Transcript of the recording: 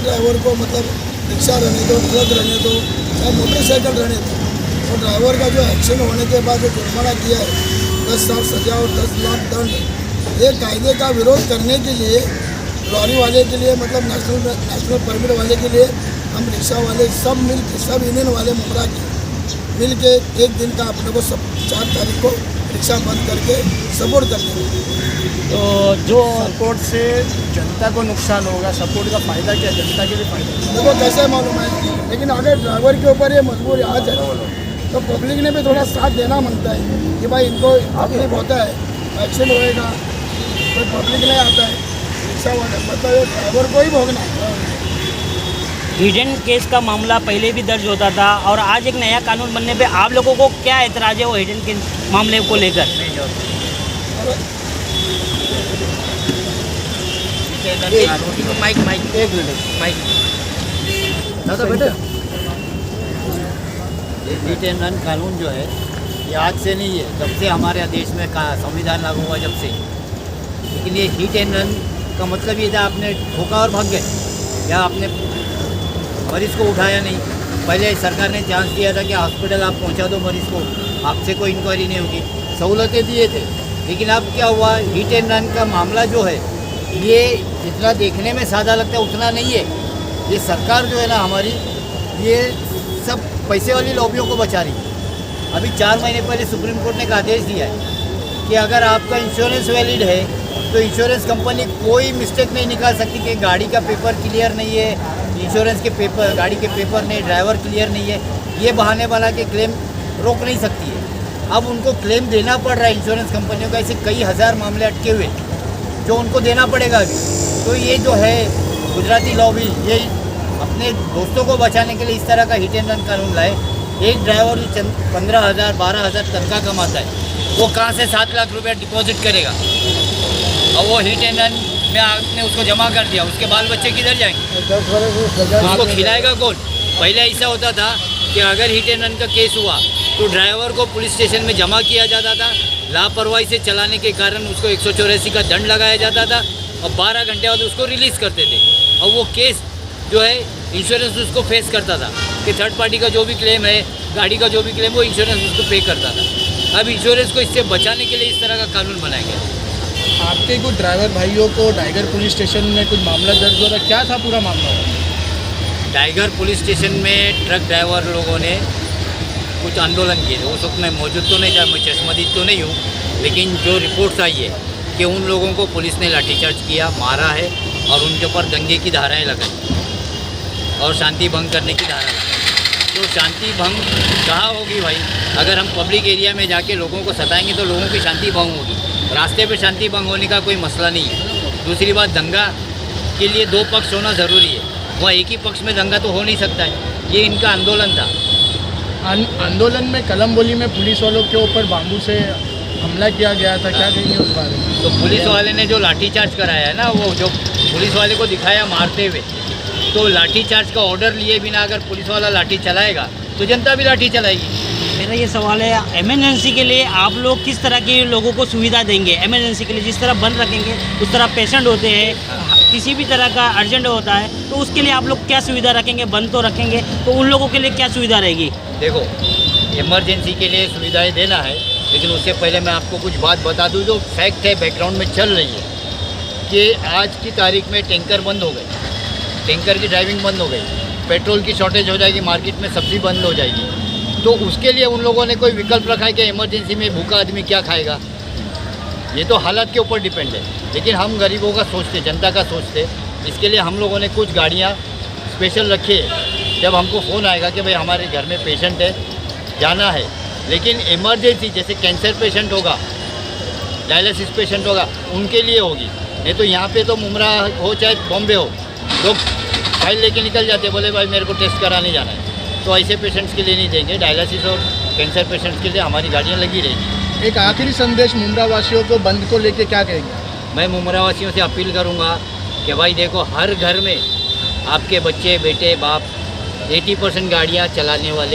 Driver को मतलब rickshaw रहने दो, ट्रक रहने दो, चाहे मोटरसाइकिल रहने दो, तो ड्राइवर का जो एक्सीडेंट होने के बाद जो जुर्माना किया है 10 साल सजा और 10 लाख दंड, ये कायदे का विरोध करने के लिए लॉरी वाले के लिए मतलब नेशनल परमिट वाले के लिए हम रिक्शा वाले सब मिल के, सब यूनियन वाले मुमरा के मिल के एक दिन का अपने को सब 4 तारीख को रिक्शा बंद करके सपोर्ट करते हैं। तो जो सपोर्ट से जनता को नुकसान होगा, सपोर्ट का फ़ायदा क्या, जनता के लिए फ़ायदा? देखो कैसे मालूम है, लेकिन अगर ड्राइवर के ऊपर ये मजबूरी आ जाए तो पब्लिक ने भी थोड़ा साथ देना मांगता है कि भाई इनको तकलीफ होता है, एक्सीडेंट होएगा तो पब्लिक नहीं आता है, रिक्शा वाले मतलब ड्राइवर को ही भोगना है। हिडन केस का मामला पहले भी दर्ज होता था और आज एक नया कानून बनने पे आप लोगों को क्या एतराज़ है वो हिडन के मामले को लेकर? माइक एक मिनट दादा बेटा, हिट एंड रन कानून जो है ये आज से नहीं है, जब से हमारे देश में संविधान लागू हुआ जब से। लेकिन ये हिट एंड रन का मतलब ये था आपने ठोका और भाग गए, या आपने मरीज़ को उठाया नहीं। पहले सरकार ने चांस दिया था कि हॉस्पिटल आप पहुंचा दो मरीज़ को, आपसे कोई इंक्वायरी नहीं होगी, सहूलतें दिए थे। लेकिन अब क्या हुआ, हिट एंड रन का मामला जो है ये जितना देखने में सादा लगता है उतना नहीं है। ये सरकार जो है ना हमारी, ये सब पैसे वाली लॉबियों को बचा रही है। अभी 4 महीने पहले सुप्रीम कोर्ट ने एक आदेश दिया है कि अगर आपका इंश्योरेंस वैलिड है तो इंश्योरेंस कंपनी कोई मिस्टेक नहीं निकाल सकती कि गाड़ी का पेपर क्लियर नहीं है, इंश्योरेंस के पेपर, गाड़ी के पेपर नहीं, ड्राइवर क्लियर नहीं है, ये बहाने बना के क्लेम रोक नहीं सकती है। अब उनको क्लेम देना पड़ रहा है इंश्योरेंस कंपनियों का, ऐसे कई हज़ार मामले अटके हुए जो उनको देना पड़ेगा अभी। तो ये जो है गुजराती लॉबी, ये अपने दोस्तों को बचाने के लिए इस तरह का हिट एंड रन कानून लाए। एक ड्राइवर जो 15,000 12,000 तनख्वाह कमाता है, वो कहाँ से 7 लाख रुपया डिपॉजिट करेगा? और वो हिट एंड रन में आपने उसको जमा कर दिया, उसके बाल बच्चे किधर जाएंगे? उसको खिलाएगा कौन? पहले ऐसा होता था कि अगर हिट एंड रन का केस हुआ तो ड्राइवर को पुलिस स्टेशन में जमा किया जाता था, लापरवाही से चलाने के कारण उसको 184 का दंड लगाया जाता था और 12 घंटे बाद उसको रिलीज़ करते थे। और वो केस जो है इंश्योरेंस उसको फेस करता था कि थर्ड पार्टी का जो भी क्लेम है, गाड़ी का जो भी क्लेम, वो इंश्योरेंस उसको पे करता था। अब इंश्योरेंस को इससे बचाने के लिए इस तरह का कानून बनाया गया। आपके कुछ ड्राइवर भाइयों को टाइगर पुलिस स्टेशन में कुछ मामला दर्ज हो रहा, क्या था पूरा मामला? टाइगर पुलिस स्टेशन में ट्रक ड्राइवर लोगों ने कुछ आंदोलन किए थे। उस वक्त मैं मौजूद तो नहीं था, मैं चश्मदीद तो नहीं हूँ, लेकिन जो रिपोर्ट्स आई है कि उन लोगों को पुलिस ने लाठीचार्ज किया, मारा है और उनके ऊपर दंगे की धाराएं लगाई और शांति भंग करने की धारा लगाई। तो शांति भंग कहाँ होगी भाई? अगर हम पब्लिक एरिया में जाके लोगों को सताएंगे तो लोगों की शांति भंग होगी। रास्ते पे शांति भंग होने का कोई मसला नहीं है। दूसरी बात, दंगा के लिए 2 पक्ष होना ज़रूरी है, वह एक ही पक्ष में दंगा तो हो नहीं सकता है। ये इनका आंदोलन था। आंदोलन में कलमबोली में पुलिस वालों के ऊपर बाम्बू से हमला किया गया था, क्या कहेंगे उस बारे में? तो पुलिस वाले ने जो लाठीचार्ज कराया है ना, वो जो पुलिस वाले को दिखाया मारते हुए, तो लाठीचार्ज का ऑर्डर लिए बिना अगर पुलिस वाला लाठी चलाएगा तो जनता भी लाठी चलाएगी। मेरा ये सवाल है, इमरजेंसी के लिए आप लोग किस तरह के लोगों को सुविधा देंगे? इमरजेंसी के लिए जिस तरह बंद रखेंगे उस तरह पेशेंट होते हैं, किसी भी तरह का अर्जेंट होता है, तो उसके लिए आप लोग क्या सुविधा रखेंगे? बंद तो रखेंगे, तो उन लोगों के लिए क्या सुविधा रहेगी? देखो, इमरजेंसी के लिए सुविधाएं देना है, लेकिन उससे पहले मैं आपको कुछ बात बता दूं जो फैक्ट है, बैकग्राउंड में चल रही है कि आज की तारीख में टैंकर बंद हो गए, टैंकर की ड्राइविंग बंद हो गई, पेट्रोल की शॉर्टेज हो जाएगी, मार्केट में सब्जी बंद हो जाएगी। तो उसके लिए उन लोगों ने कोई विकल्प रखा है कि इमरजेंसी में भूखा आदमी क्या खाएगा? ये तो हालात के ऊपर डिपेंड है, लेकिन हम गरीबों का सोचते, जनता का सोचते। इसके लिए हम लोगों ने कुछ गाड़ियाँ स्पेशल रखी है। जब हमको फ़ोन आएगा कि भाई हमारे घर में पेशेंट है, जाना है, लेकिन इमरजेंसी जैसे कैंसर पेशेंट होगा, डायलिसिस पेशेंट होगा, उनके लिए होगी। नहीं तो यहाँ पे तो मुमरा हो चाहे बॉम्बे हो, लोग फाइल लेके निकल जाते, बोले भाई मेरे को टेस्ट कराने जाना है। तो ऐसे पेशेंट्स के लिए नहीं देंगे। डायलिसिस और कैंसर पेशेंट्स के लिए हमारी गाड़ियाँ लगी रहेगी। एक आखिरी संदेश मुमरा वासियों को बंद को लेके क्या कहेंगे? मैं मुमरा वासियों से अपील करूँगा कि भाई देखो, हर घर में आपके बच्चे, बेटे, बाप 80% गाड़ियाँ चलाने वाले